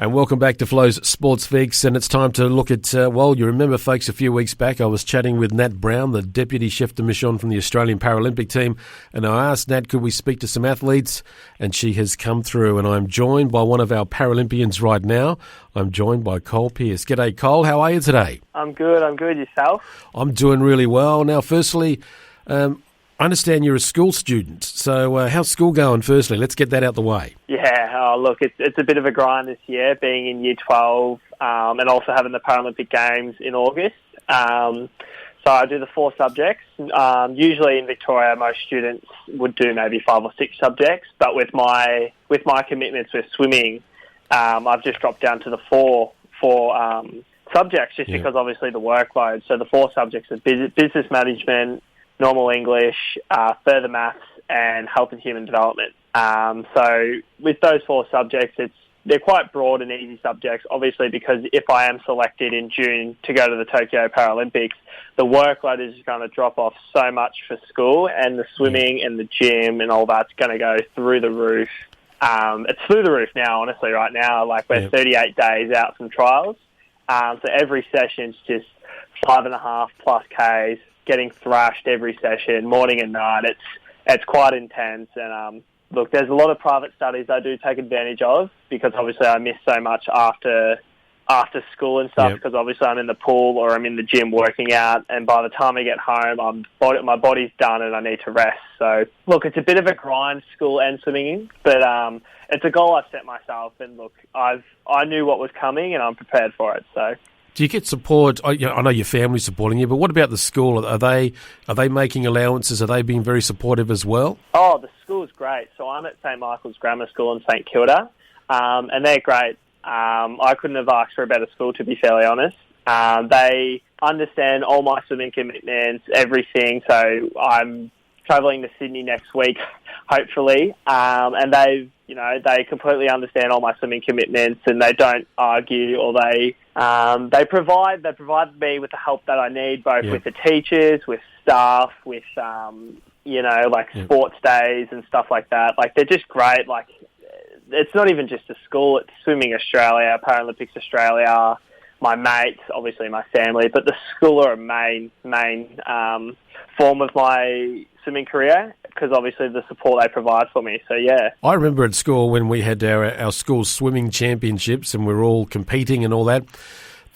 And welcome back to Flo's Sports Fix, and it's time to look at, you remember, folks, a few weeks back I was chatting with Nat Brown, the Deputy Chef de Mission from the Australian Paralympic team, and I asked Nat, could we speak to some athletes, and she has come through, and I'm joined by one of our Paralympians right now. I'm joined by Col Pearce. G'day, Col. How are you today? I'm good. Yourself? I'm doing really well. Now, firstly, I understand you're a school student, so how's school going, firstly? Let's get that out the way. Yeah, look, it's a bit of a grind this year, being in Year 12 and also having the Paralympic Games in August. So I do the 4 subjects. Usually in Victoria, most students would do maybe 5 or 6 subjects, but with my commitments with swimming, I've just dropped down to the four subjects because obviously the workload. So the 4 subjects are business management, normal English, further maths, and health and human development. So with those 4 subjects, they're quite broad and easy subjects, obviously, because if I am selected in June to go to the Tokyo Paralympics, the workload is going to drop off so much for school, and the swimming and the gym and all that's going to go through the roof. It's through the roof now, honestly, right now. Like, we're 38 days out from trials. So every session's just 5.5 plus Ks, getting thrashed every session, morning and night. It's quite intense. And look, there's a lot of private studies I do take advantage of, because obviously I miss so much after school and stuff, because obviously I'm in the pool or I'm in the gym working out, and by the time I get home, my body's done and I need to rest. So look, it's a bit of a grind, school and swimming, but it's a goal I've set myself, and look, I knew what was coming and I'm prepared for it. So. Do you get support? I know your family's supporting you, but what about the school? Are they making allowances? Are they being very supportive as well? Oh, the school's great. So I'm at St Michael's Grammar School in St Kilda, and they're great. I couldn't have asked for a better school, to be fairly honest. They understand all my swimming commitments, everything. So I'm travelling to Sydney next week, hopefully, and they completely understand all my swimming commitments, and they don't argue, or they provide me with the help that I need, both with the teachers, with staff, with sports days and stuff like that. Like, they're just great. Like, it's not even just a school; it's Swimming Australia, Paralympics Australia, my mates, obviously my family, but the school are a main form of my swimming career, because obviously the support they provide for me. So yeah, I remember at school when we had our school swimming championships and we were all competing and all that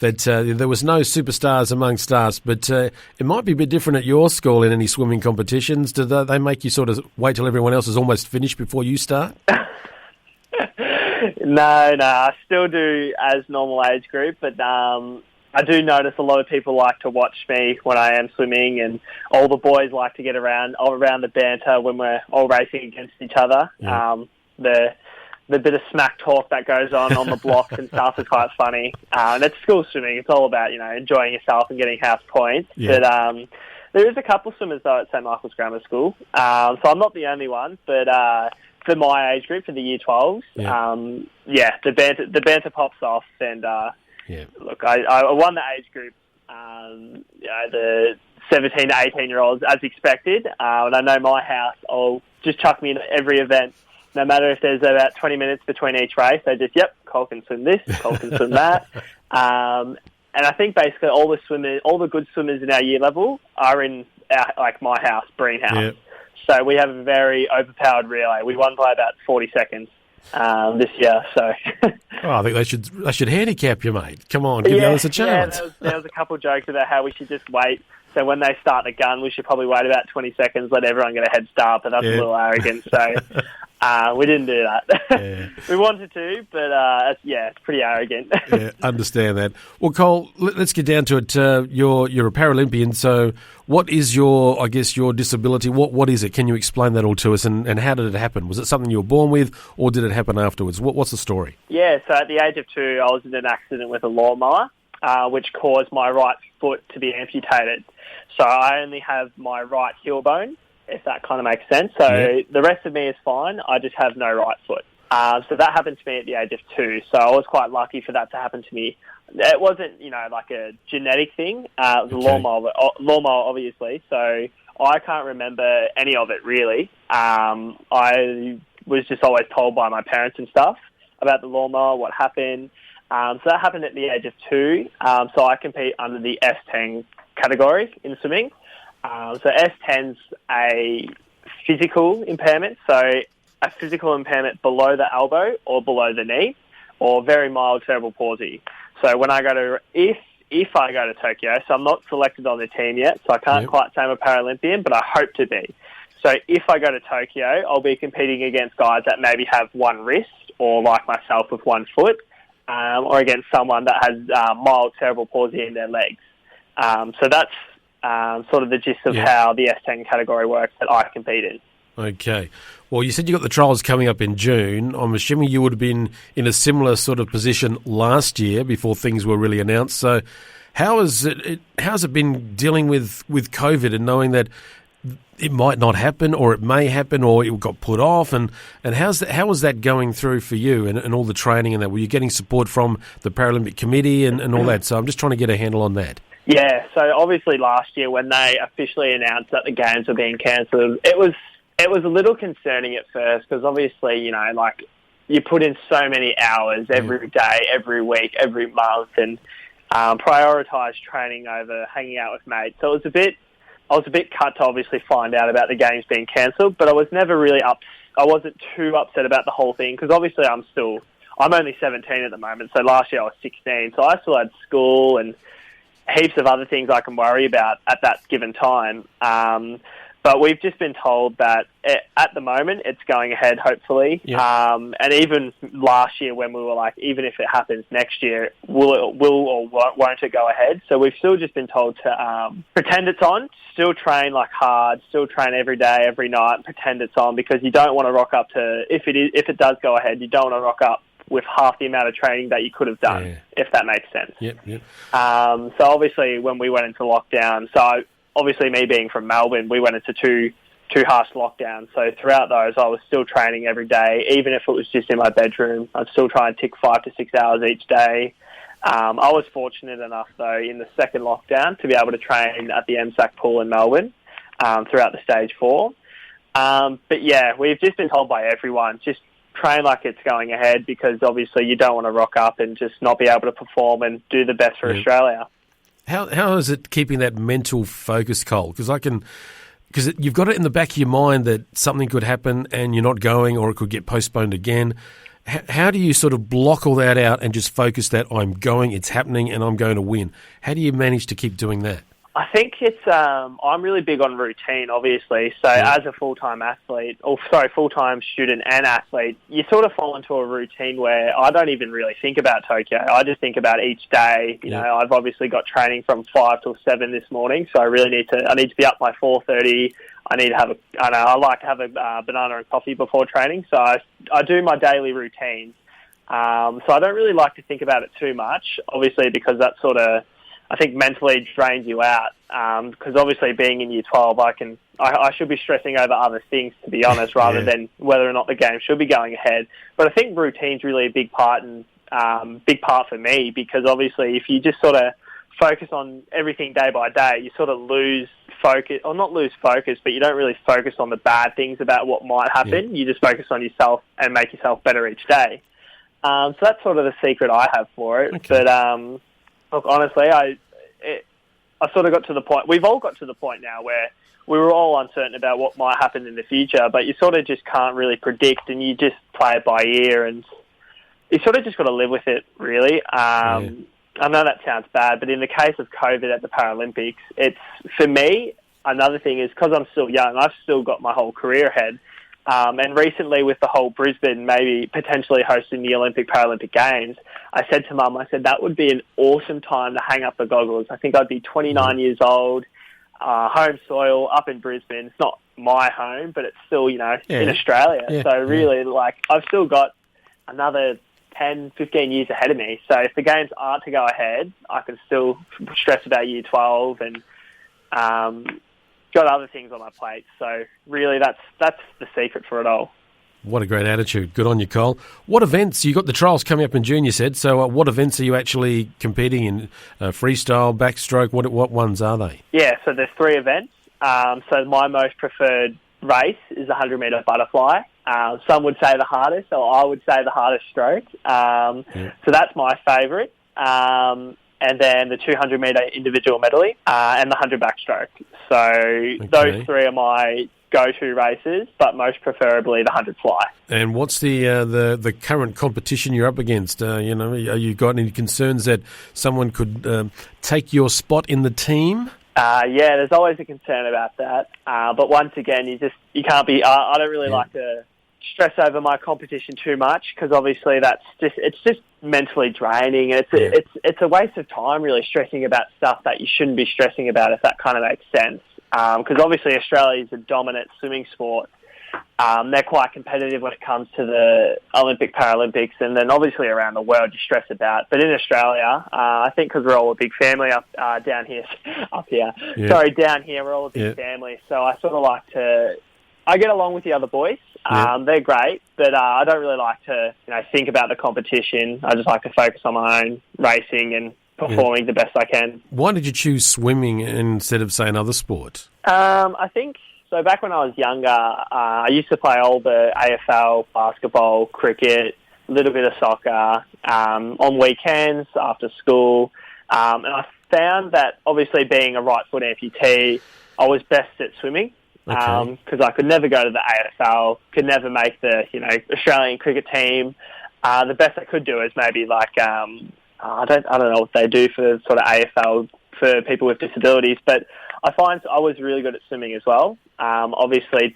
there was no superstars amongst us, but it might be a bit different at your school in any swimming competitions. Do they make you sort of wait till everyone else is almost finished before you start? No, I still do as normal age group, but I do notice a lot of people like to watch me when I am swimming, and all the boys like to get around the banter when we're all racing against each other. Yeah. The bit of smack talk that goes on the blocks and stuff is quite funny. And it's school swimming. It's all about, enjoying yourself and getting house points. Yeah. But there is a couple of swimmers, though, at St Michael's Grammar School. So I'm not the only one, but for my age group, for the Year 12s, the banter pops off, and look, I won the age group, the 17 to 18-year-olds, as expected, and I know my house will just chuck me in every event, no matter if there's about 20 minutes between each race. They just, Col can swim this, Col can swim that, and I think basically all the good swimmers in our year level are in my house, Breen House. Yep. So we have a very overpowered relay. We won by about 40 seconds this year. So I think they should handicap you, mate. Come on, give the others a chance. Yeah, there was a couple of jokes about how we should just wait. So when they start the gun, we should probably wait about 20 seconds, let everyone get a head start, but that's a little arrogant. So we didn't do that. Yeah. We wanted to, but it's pretty arrogant. Yeah, understand that. Well, Col, let's get down to it. You're a Paralympian, so what is your disability? What is it? Can you explain that all to us, and how did it happen? Was it something you were born with, or did it happen afterwards? What's the story? Yeah, so at the age of 2, I was in an accident with a lawnmower, which caused my right foot to be amputated. So I only have my right heel bone, if that kind of makes sense. So the rest of me is fine. I just have no right foot. So that happened to me at the age of 2. So I was quite lucky for that to happen to me. It wasn't, like a genetic thing. It was a lawnmower, obviously. So I can't remember any of it, really. I was just always told by my parents and stuff about the lawnmower, what happened. So that happened at the age of 2. So I compete under the S10 category in swimming. So S10's a physical impairment, so a physical impairment below the elbow or below the knee, or very mild cerebral palsy. So when I go to, if I go to Tokyo, so I'm not selected on the team yet, so I can't quite say I'm a Paralympian, but I hope to be. So if I go to Tokyo, I'll be competing against guys that maybe have one wrist, or like myself with one foot, or against someone that has mild cerebral palsy in their legs. So that's sort of the gist of how the S10 category works that I compete in. Okay. Well, you said you got the trials coming up in June. I'm assuming you would have been in a similar sort of position last year before things were really announced. So how's it been dealing with COVID and knowing that it might not happen, or it may happen, or it got put off, and how was that going through for you and all the training and that? Were you getting support from the Paralympic Committee and all that? So I'm just trying to get a handle on that. Yeah, so obviously last year when they officially announced that the games were being cancelled, it was a little concerning at first, because obviously, you know, like, you put in so many hours every day, every week, every month, and prioritise training over hanging out with mates. So I was a bit cut to obviously find out about the games being cancelled, but I was never really I wasn't too upset about the whole thing, because obviously I'm only 17 at the moment, so last year I was 16, so I still had school and heaps of other things I can worry about at that given time. But we've just been told that at the moment it's going ahead, hopefully. Yep. And even last year when we were like, even if it happens next year, will or won't it go ahead? So we've still just been told to pretend it's on, still train like hard, still train every day, every night, and pretend it's on, because you don't want to rock up to, if it does go ahead, you don't want to rock up with half the amount of training that you could have done, if that makes sense. Yep. So obviously when we went into lockdown, so obviously me being from Melbourne, we went into two harsh lockdowns. So throughout those, I was still training every day, even if it was just in my bedroom. I'd still try and tick 5 to 6 hours each day. I was fortunate enough, though, in the second lockdown to be able to train at the MSAC pool in Melbourne throughout the stage 4. But yeah, we've just been told by everyone, just train like it's going ahead, because obviously you don't want to rock up and just not be able to perform and do the best for Australia. How is it keeping that mental focus, Col? Because you've got it in the back of your mind that something could happen and you're not going, or it could get postponed again. How do you sort of block all that out and just focus that I'm going, it's happening, and I'm going to win? How do you manage to keep doing that? I think it's, I'm really big on routine, obviously. So as a full-time student and athlete, you sort of fall into a routine where I don't even really think about Tokyo. I just think about each day. You know, I've obviously got training from 5 till 7 this morning, so I need to be up by 4:30. I like to have a banana and coffee before training, so I do my daily routine. So I don't really like to think about it too much, obviously, because that sort of, I think, mentally drains you out, because obviously being in year 12, I should be stressing over other things, to be honest, rather than whether or not the game should be going ahead. But I think routine's really a big part for me, because obviously if you just sort of focus on everything day by day, you sort of lose focus, or not lose focus, but you don't really focus on the bad things about what might happen. Yeah. You just focus on yourself and make yourself better each day. So that's sort of the secret I have for it. Okay. But look, honestly, I sort of got to the point, we've all got to the point now where we were all uncertain about what might happen in the future, but you sort of just can't really predict, and you just play it by ear, and you sort of just got to live with it, really. I know that sounds bad, but in the case of COVID at the Paralympics, it's, for me, another thing is, because I'm still young, I've still got my whole career ahead. And recently with the whole Brisbane maybe potentially hosting the Paralympic Games, I said to Mum, that would be an awesome time to hang up the goggles. I think I'd be 29 years old, home soil, up in Brisbane. It's not my home, but it's still, in Australia. Yeah. So really, I've still got another 10, 15 years ahead of me. So if the games aren't to go ahead, I can still stress about year 12 and got other things on my plate. So really that's the secret for it all. What a great attitude. Good on you, Col. What events? You got the trials coming up in June, you said. So what events are you actually competing in? Freestyle, backstroke, what ones are they? Yeah, so there's 3 events. So my most preferred race is the 100-metre butterfly. Some would say the hardest, or I would say the hardest stroke. So that's my favourite. And then the 200-metre individual medley and the 100 backstroke. So those three are my go-to races, but most preferably the 100 fly. And what's the current competition you're up against? Are you got any concerns that someone could take your spot in the team? Yeah, there's always a concern about that. But once again, you can't be. I don't really like to stress over my competition too much, because obviously it's just mentally draining. It's a waste of time really stressing about stuff that you shouldn't be stressing about, if that kind of makes sense. Because obviously Australia is a dominant swimming sport. They're quite competitive when it comes to the Olympic, Paralympics, and then obviously around the world you stress about. But in Australia, I think because we're all a big family down here, we're all a big family. So I sort of I get along with the other boys. They're great, but I don't really like to think about the competition. I just like to focus on my own racing and performing the best I can. Why did you choose swimming instead of, say, another sport? I think, so back when I was younger, I used to play all the AFL, basketball, cricket, a little bit of soccer, on weekends after school. And I found that obviously being a right foot amputee, I was best at swimming. Because I could never go to the AFL, could never make the Australian cricket team. The best I could do is maybe I don't know what they do for sort of AFL for people with disabilities, but I find I was really good at swimming as well. Obviously,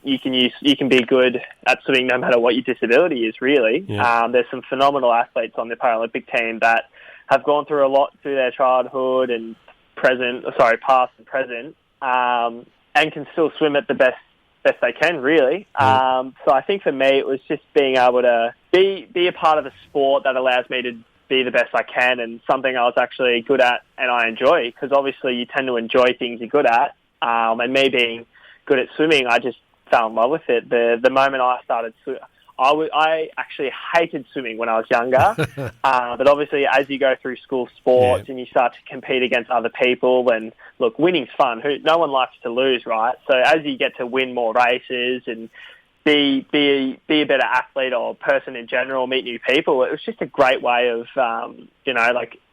you can be good at swimming no matter what your disability is, really. Yeah. There's some phenomenal athletes on the Paralympic team that have gone through a lot through their childhood and past and present. And can still swim at the best they can, really. So I think for me, it was just being able to be a part of a sport that allows me to be the best I can, and something I was actually good at and I enjoy, because obviously you tend to enjoy things you're good at. And me being good at swimming, I just fell in love with it. The moment I started swimming, I actually hated swimming when I was younger, but obviously as you go through school sports and you start to compete against other people, and look, winning's fun. No one likes to lose, right? So as you get to win more races and be a better athlete or person in general, meet new people, it was just a great way of,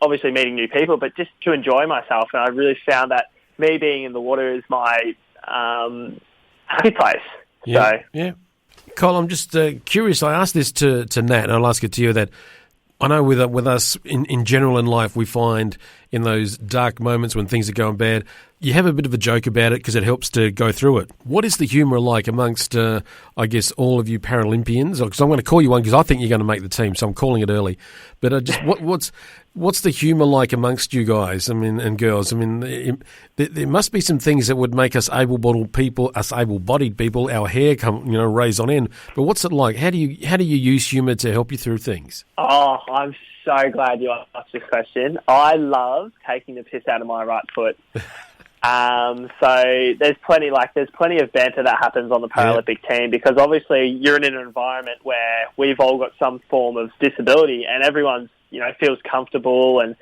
obviously meeting new people, but just to enjoy myself. And I really found that me being in the water is my happy place. Yeah. Col, I'm just curious. I asked this to Nat, and I'll ask it to you. That I know with us in general in life, we find in those dark moments when things are going bad, you have a bit of a joke about it because it helps to go through it. What is the humour like amongst, I guess, all of you Paralympians? Because I'm going to call you one because I think you're going to make the team, so I'm calling it early. But just what's the humour like amongst you guys? I mean, and girls. I mean, there must be some things that would make us able-bodied people, our hair raise on end. But what's it like? How do you use humour to help you through things? Oh, I'm so glad you asked this question. I love taking the piss out of my right foot. So there's plenty of banter that happens on the Paralympic team, because obviously you're in an environment where we've all got some form of disability, and everyone's feels comfortable and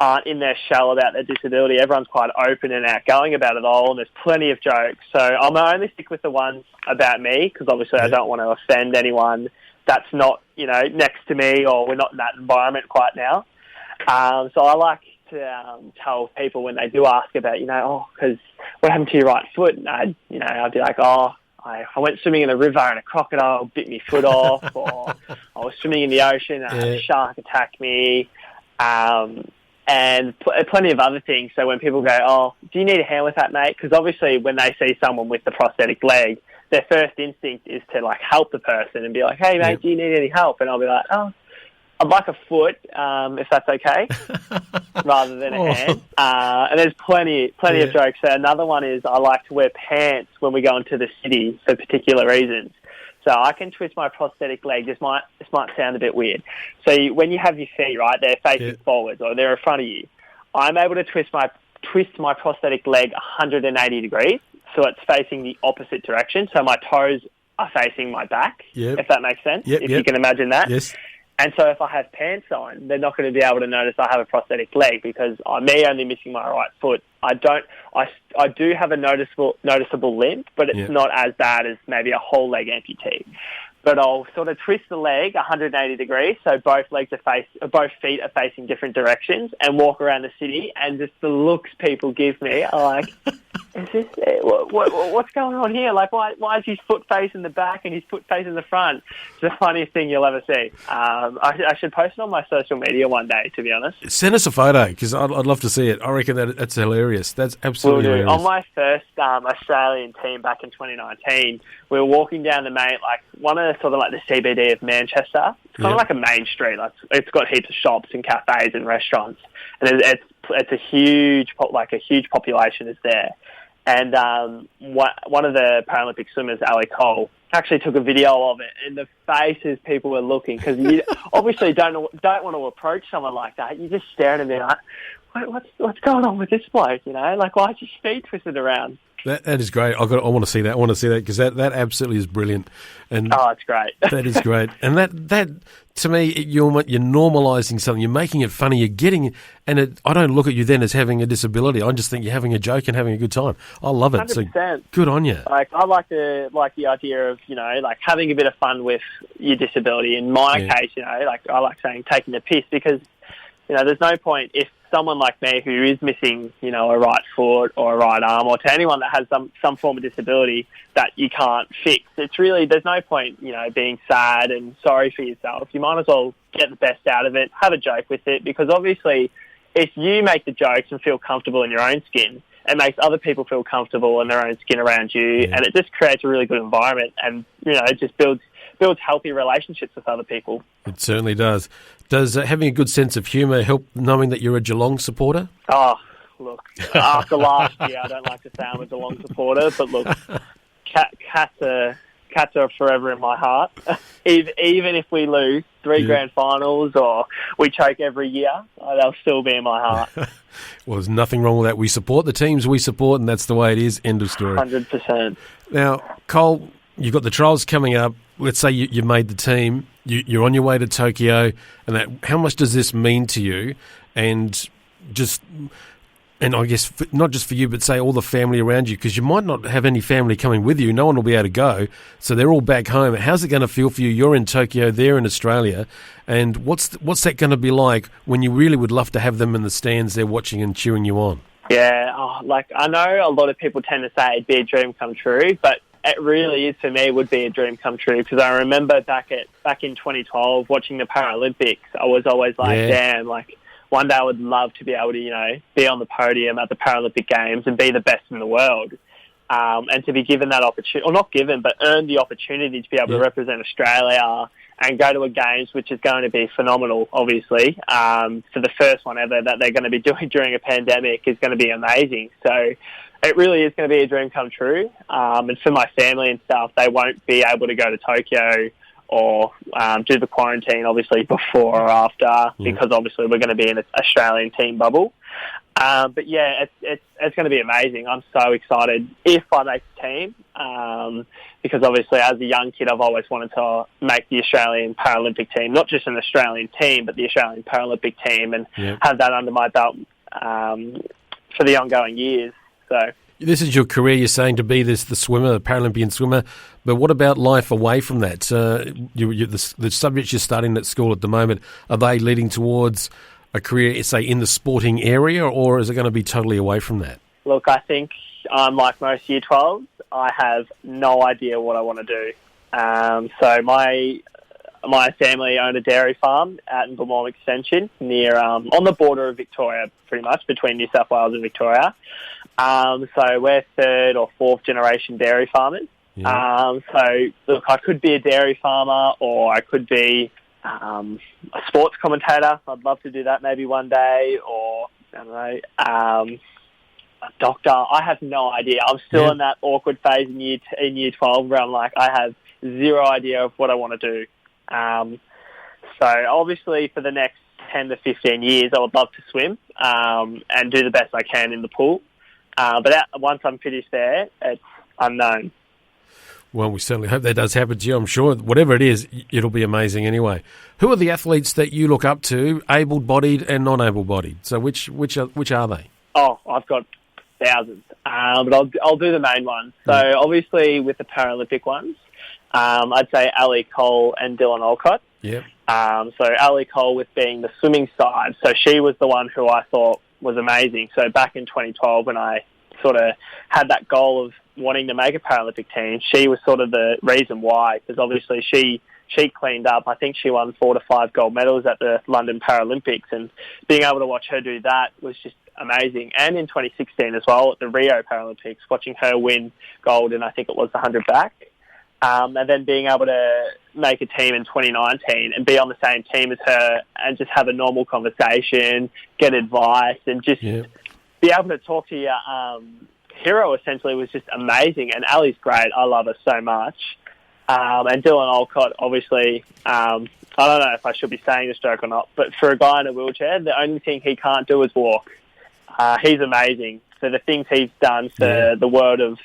aren't in their shell about their disability. Everyone's quite open and outgoing about it all, and there's plenty of jokes. So I'm only stick with the ones about me, because obviously I don't want to offend anyone that's not next to me, or we're not in that environment quite now. So I like to tell people when they do ask about, because what happened to your right foot? And I'd be like, I went swimming in a river and a crocodile bit my foot off, or I was swimming in the ocean and a shark attacked me, and plenty of other things. So when people go, do you need a hand with that, mate? Because obviously when they see someone with the prosthetic leg, their first instinct is to help the person and be like, hey, mate, do you need any help? And I'll be like, I'd like a foot, if that's okay, rather than a hand. And there's plenty of jokes. So another one is I like to wear pants when we go into the city for particular reasons. So I can twist my prosthetic leg. This might sound a bit weird. So when you have your feet, right, they're facing forwards or they're in front of you, I'm able to twist my prosthetic leg 180 degrees, so it's facing the opposite direction. So my toes are facing my back, if that makes sense, if you can imagine that. Yes. And so if I have pants on, they're not going to be able to notice I have a prosthetic leg because me only missing my right foot. I do have a noticeable limp, but it's not as bad as maybe a whole leg amputee. But I'll sort of twist the leg 180 degrees, so both feet are facing different directions, and walk around the city. And just the looks people give me are like, "Is this what's going on here? Like, why is his foot facing the back and his foot facing the front?" It's the funniest thing you'll ever see. I should post it on my social media one day, to be honest. Send us a photo because I'd love to see it. I reckon that's hilarious. That's absolutely hilarious. On my first Australian team back in 2019, we were walking down the main, like one of the sort of like the CBD of Manchester. It's kind of like a main street. Like, it's got heaps of shops and cafes and restaurants, and it's a huge population is there. And one of the Paralympic swimmers, Col, actually took a video of it, and the faces people were looking, because you obviously don't want to approach someone like that. You just stare at him and like, what's going on with this bloke? You know, like, why is his feet twisted around? That is great. I want to see that. I want to see that because that absolutely is brilliant. And it's great. That is great. And that to me, you're normalising something. You're making it funny. You're getting, and I don't look at you then as having a disability. I just think you're having a joke and having a good time. I love it. 100%. So good on you. Like, I like the idea of, you know, like having a bit of fun with your disability. In my case, you know, like I like saying taking the piss, because, you know, there's no point if someone like me who is missing, you know, a right foot or a right arm, or to anyone that has some form of disability that you can't fix. It's really, there's no point, you know, being sad and sorry for yourself. You might as well get the best out of it, have a joke with it, because obviously if you make the jokes and feel comfortable in your own skin, it makes other people feel comfortable in their own skin around you, and it just creates a really good environment, and, you know, it just builds healthy relationships with other people. It certainly does. Does having a good sense of humour help knowing that you're a Geelong supporter? Oh, look, after last year, I don't like to say I'm a Geelong supporter, but look, cats are forever in my heart. Even if we lose 3 grand finals or we choke every year, they'll still be in my heart. Well, there's nothing wrong with that. We support the teams we support, and that's the way it is. End of story. 100%. Now, Col, you've got the trials coming up. Let's say you made the team. You're on your way to Tokyo, and how much does this mean to you? And I guess not just for you, but say all the family around you, because you might not have any family coming with you. No one will be able to go, so they're all back home. How's it going to feel for you? You're in Tokyo, they're in Australia, and what's that going to be like when you really would love to have them in the stands there watching and cheering you on? Yeah, like I know a lot of people tend to say it'd be a dream come true, but it really is, for me, it would be a dream come true, because I remember back in 2012 watching the Paralympics, I was always like, damn, like one day I would love to be able to, you know, be on the podium at the Paralympic Games and be the best in the world. And to be given that opportunity, or not given, but earn the opportunity to be able to represent Australia and go to a Games, which is going to be phenomenal, obviously. So the first one ever that they're going to be doing during a pandemic is going to be amazing. So it really is going to be a dream come true. And for my family and stuff, they won't be able to go to Tokyo or do the quarantine, obviously, before or after, because obviously we're going to be in an Australian team bubble. But yeah, it's going to be amazing. I'm so excited if I make the team, because obviously as a young kid, I've always wanted to make the Australian Paralympic team, not just an Australian team, but the Australian Paralympic team, and have that under my belt for the ongoing years. So this is your career, you're saying, to be the swimmer, the Paralympian swimmer, but what about life away from that? The subjects you're studying at school at the moment, are they leading towards a career, say, in the sporting area, or is it going to be totally away from that? Look, I think I'm like most Year 12s. I have no idea what I want to do. So my family own a dairy farm out in Beaumont Extension, near on the border of Victoria, pretty much, between New South Wales and Victoria. So we're 3rd or 4th generation dairy farmers. So look, I could be a dairy farmer, or I could be a sports commentator. I'd love to do that maybe one day, or I don't know, a doctor. I have no idea. I'm still in that awkward phase in year 12 where I'm like, I have zero idea of what I want to do. So obviously for the next 10 to 15 years, I would love to swim and do the best I can in the pool. But once I'm finished there, it's unknown. Well, we certainly hope that does happen to you. I'm sure whatever it is, it'll be amazing anyway. Who are the athletes that you look up to, able-bodied and non-able-bodied? So which are they? Oh, I've got thousands, but I'll do the main ones. So obviously with the Paralympic ones, I'd say Ali Cole and Dylan Alcott. Yeah. So Ali Cole with being the swimming side. So she was the one who I thought was amazing. So back in 2012 when I sort of had that goal of wanting to make a Paralympic team, she was sort of the reason why, because obviously she cleaned up. I think she won 4 to 5 gold medals at the London Paralympics, and being able to watch her do that was just amazing. And in 2016 as well at the Rio Paralympics, watching her win gold in, I think it was the 100 back. And then being able to make a team in 2019 and be on the same team as her and just have a normal conversation, get advice, and just be able to talk to your hero essentially was just amazing. And Ali's great. I love her so much. And Dylan Alcott, obviously, I don't know if I should be saying this joke or not, but for a guy in a wheelchair, the only thing he can't do is walk. He's amazing. So the things he's done for the world of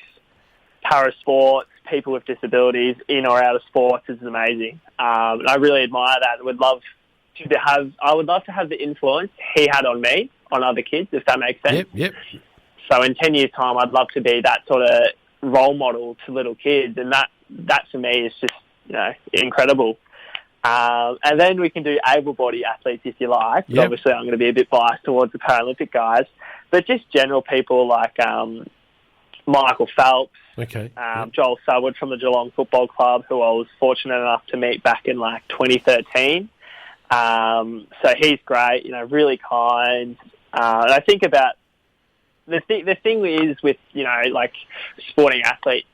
parasports, people with disabilities, in or out of sports, is amazing. And I really admire that. I would love to have the influence he had on me, on other kids, if that makes sense. Yep. So in 10 years' time, I'd love to be that sort of role model to little kids, and that for me is just, incredible. And then we can do able-bodied athletes if you like. But obviously, I'm going to be a bit biased towards the Paralympic guys, but just general people like Michael Phelps, Joel Selwood from the Geelong Football Club, who I was fortunate enough to meet back in 2013. So he's great, really kind. And I think about the thing is with sporting athletes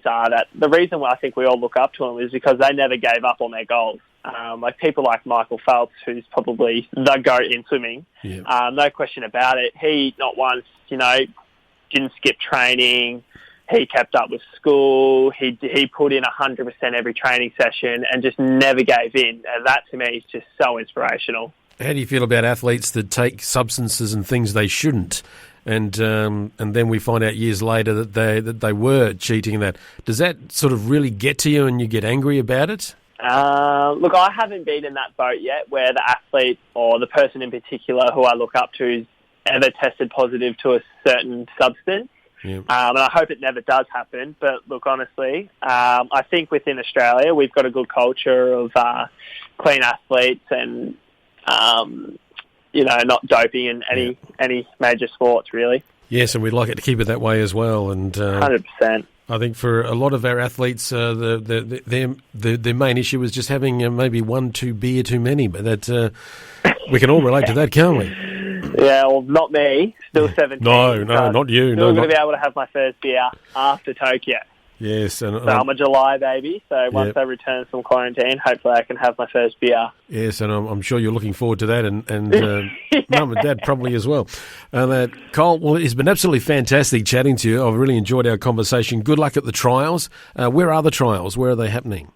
are that the reason why I think we all look up to them is because they never gave up on their goals. Like people like Michael Phelps, who's probably the GOAT in swimming, no question about it. He not once, didn't skip training. He kept up with school. He put in 100% every training session and just never gave in. And that to me is just so inspirational. How do you feel about athletes that take substances and things they shouldn't, and then we find out years later that they were cheating? That does that sort of really get to you and you get angry about it? Look, I haven't been in that boat yet where the athlete or the person in particular who I look up to has ever tested positive to a certain substance. And I hope it never does happen. But look, honestly, I think within Australia we've got a good culture of clean athletes and not doping in any major sports, really. Yes, and we'd like it to keep it that way as well. And 100%. I think for a lot of our athletes, their main issue is just having maybe 1-2 beer too many. But that we can all relate to that, can't we? Yeah, well, not me. Still 17. No, not you. Still going to be able to have my first beer after Tokyo. Yes. So I'm a July baby, so once I return from quarantine, hopefully I can have my first beer. Yes, and I'm sure you're looking forward to that, and Mum and Dad probably as well. Col, well, it's been absolutely fantastic chatting to you. I've really enjoyed our conversation. Good luck at the trials. Where are the trials? Where are they happening?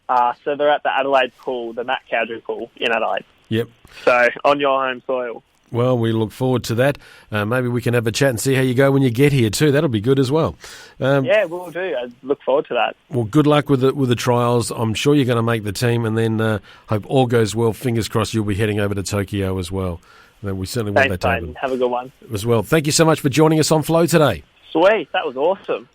So they're at the Adelaide pool, the Matt Cowdery pool in Adelaide. Yep. So on your home soil. Well, we look forward to that. Maybe we can have a chat and see how you go when you get here too. That'll be good as well. Yeah, we'll do. I look forward to that. Well, good luck with the trials. I'm sure you're going to make the team, and then hope all goes well. Fingers crossed you'll be heading over to Tokyo as well. And we certainly want that to happen. Have a good one. As well. Thank you so much for joining us on Flow today. Sweet. That was awesome.